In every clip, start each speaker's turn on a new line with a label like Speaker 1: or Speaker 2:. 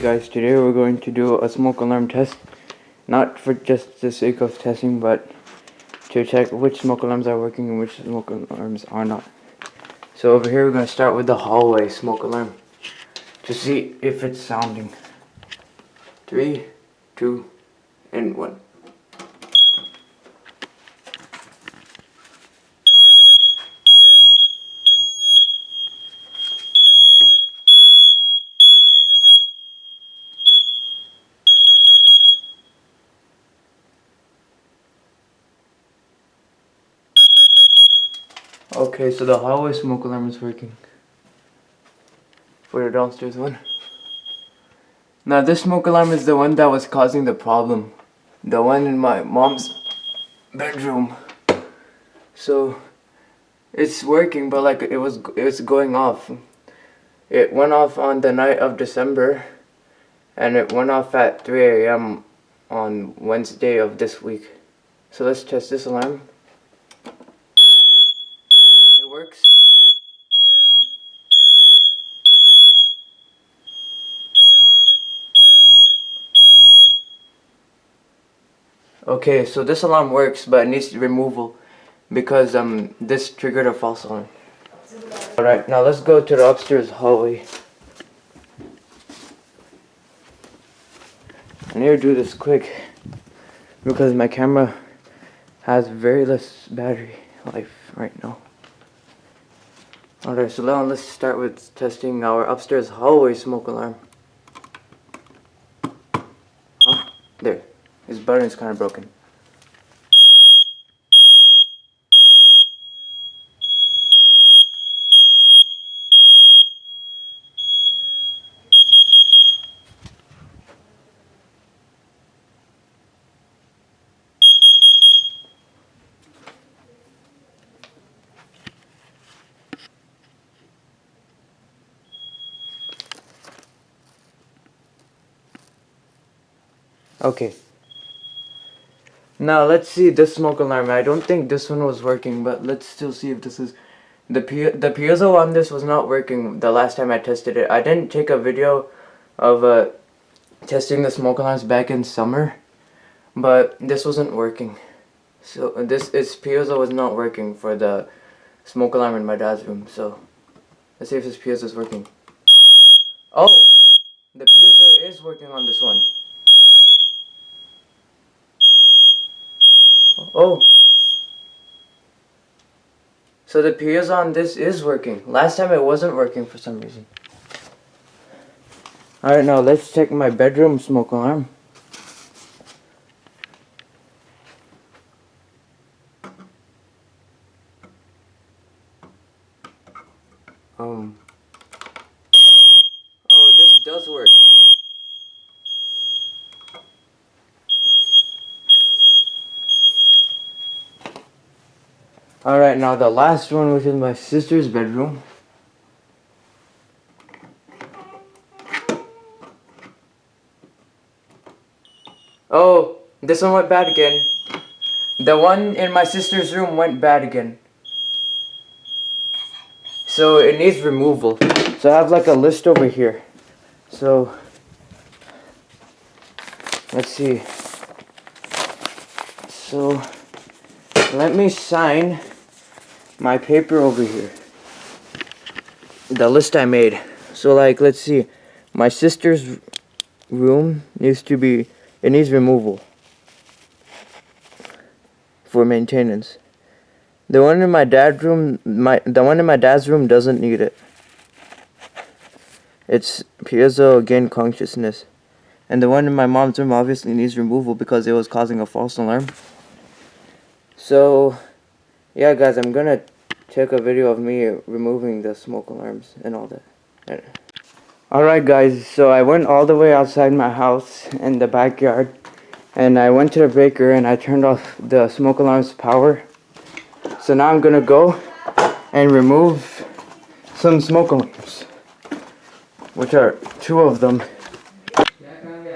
Speaker 1: guys, today we're going to do a smoke alarm test. Not for just the sake of testing, but to check which smoke alarms are working and which smoke alarms are not. So over here we're going to start with the hallway smoke alarm to see if it's sounding. 3, 2, and 1. Okay, so the hallway smoke alarm is working for the downstairs one. Now this smoke alarm is the one that was causing the problem. The one in my mom's bedroom. So it's working, but like it's going off. It went off on the night of December, and it went off at 3 a.m. on Wednesday of this week. So let's test this alarm. It works. Okay, so this alarm works, but it needs removal because this triggered a false alarm. Alright, now let's go to the upstairs hallway. I need to do this quick because my camera has very less battery life right now. Alright, so now let's start with testing our upstairs hallway smoke alarm. Oh, there. His button is kind of broken. Okay. Now let's see this smoke alarm. I don't think this one was working, but let's still see if this is... The piezo on this was not working the last time I tested it. I didn't take a video of testing the smoke alarms back in summer, but this wasn't working. So this piezo was not working for the smoke alarm in my dad's room. So let's see if this piezo is working. Oh, the piezo is working on this one. Oh. So the piezo on this is working. Last time it wasn't working for some reason. Alright, now let's check my bedroom smoke alarm. Oh, this does work. Alright, now the last one, which is my sister's bedroom. Oh, this one went bad again. The one in my sister's room went bad again. So it needs removal. So I have like a list over here. So let's see. So let me sign my paper over here. The list I made. So like, let's see. My sister's room needs to be, it needs removal for maintenance. The one in my dad's room, the one in my dad's room doesn't need it. It's piezo gain consciousness. And the one in my mom's room obviously needs removal because it was causing a false alarm. So, yeah guys, I'm gonna take a video of me removing the smoke alarms and all that. Alright guys, so I went all the way outside my house in the backyard. And I went to the breaker and I turned off the smoke alarm's power. So now I'm gonna go and remove some smoke alarms, which are 2 of them.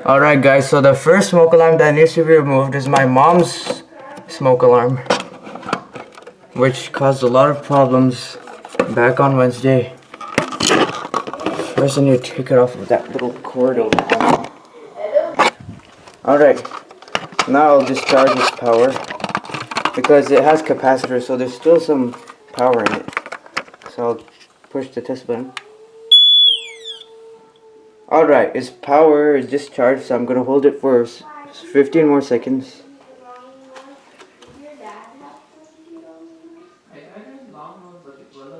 Speaker 1: Alright guys, so the first smoke alarm that needs to be removed is my mom's smoke alarm, which caused a lot of problems back on Wednesday. first I need to take it off of that little cord over there. Alright, now I'll discharge this power because it has capacitor, so there's still some power in it. So I'll push the test button. Alright, its power is discharged, so I'm going to hold it for 15 more seconds.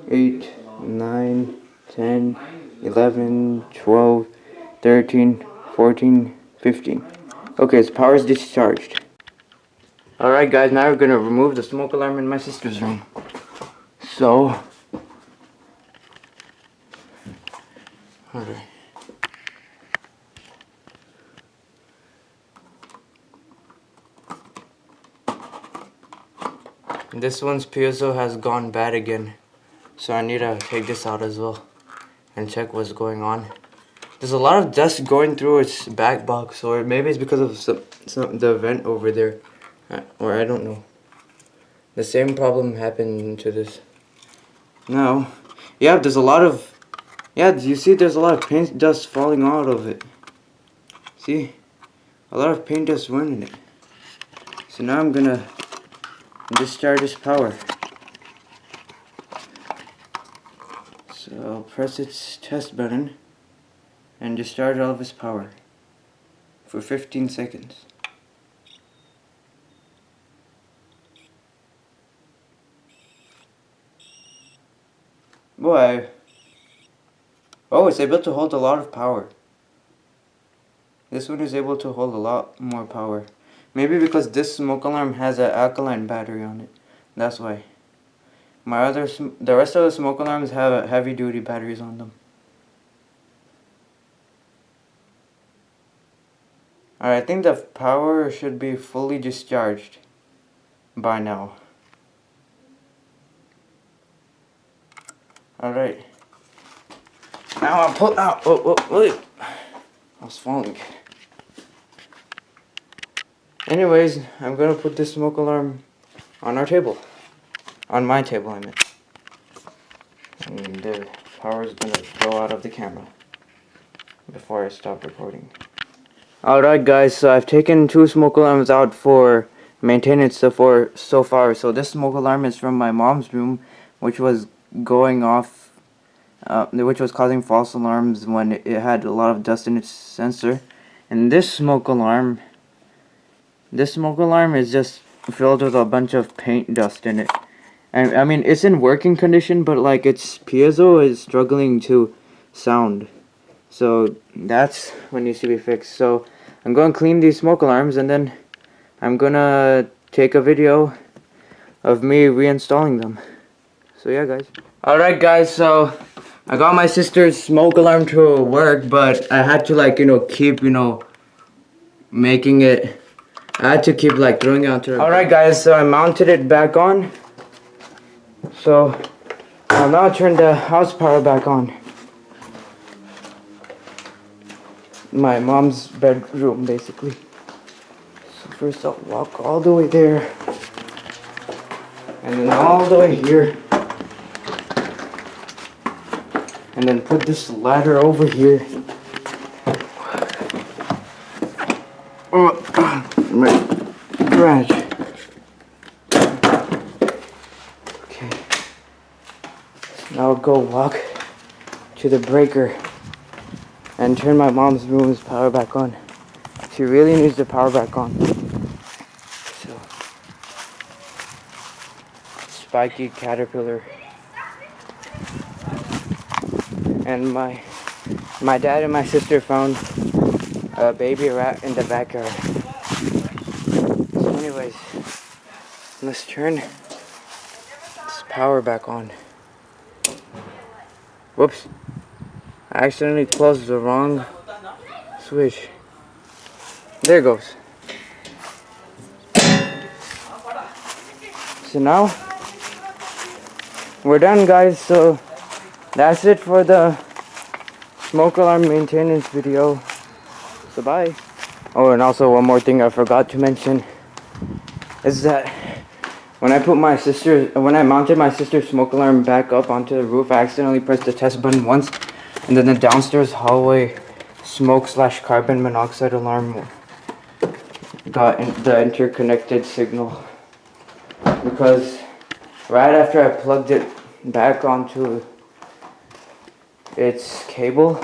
Speaker 1: 8, 9, 10, 11, 12, 13, 14, 15. Okay, its power is discharged. Alright guys, now we're going to remove the smoke alarm in my sister's room. So, alright. This one's piezo has gone bad again, so I need to take this out as well and check what's going on. There's a lot of dust going through its back box, or maybe it's because of the vent over there, or I don't know. The same problem happened to this. Now, yeah, there's a lot of, you see there's a lot of paint dust falling out of it. See? A lot of paint dust went in it. So now I'm gonna discharge this power. So I'll press its test button and discharge all of its power for 15 seconds. Boy. Oh, it's able to hold a lot of power. This one is able to hold a lot more power. Maybe because this smoke alarm has an alkaline battery on it. That's why. The rest of the smoke alarms have heavy duty batteries on them. Alright, I think the power should be fully discharged by now. Alright. Now I'll pull out. Wait. I was falling. Anyways, I'm gonna put this smoke alarm on our table. On my table, I meant. And the power is gonna go out of the camera before I stop recording. Alright guys, so I've taken 2 smoke alarms out for maintenance so far. So this smoke alarm is from my mom's room, which was going off, which was causing false alarms when it had a lot of dust in its sensor. And this smoke alarm is just filled with a bunch of paint dust in it. And I mean, it's in working condition, but like its piezo is struggling to sound. So that's what needs to be fixed. So I'm going to clean these smoke alarms, and then I'm going to take a video of me reinstalling them. So yeah guys. Alright guys, so I got my sister's smoke alarm to work, but I had to like, keep, making it. I had to keep like throwing it onto her. Alright guys, so I mounted it back on. So I'll now turn the house power back on. My mom's bedroom basically. So first I'll walk all the way there. And then all the way here. And then put this ladder over here. My garage. Okay. Now I'll go walk to the breaker and turn my mom's room's power back on. She really needs the power back on. So, spiky caterpillar. And my dad and my sister found a baby rat in the backyard. So anyways, let's turn this power back on. Whoops. I accidentally closed the wrong switch. There it goes. So now we're done guys, so that's it for the smoke alarm maintenance video. So bye. Oh, and also one more thing I forgot to mention is that when I mounted my sister's smoke alarm back up onto the roof, I accidentally pressed the test button once, And then the downstairs hallway smoke / carbon monoxide alarm got the interconnected signal, because right after I plugged it back onto its cable,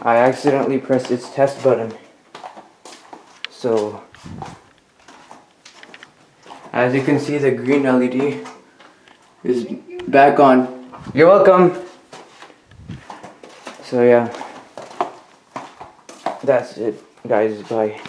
Speaker 1: I accidentally pressed its test button. So as you can see, the green LED is back on. You're welcome. So yeah, that's it guys, bye.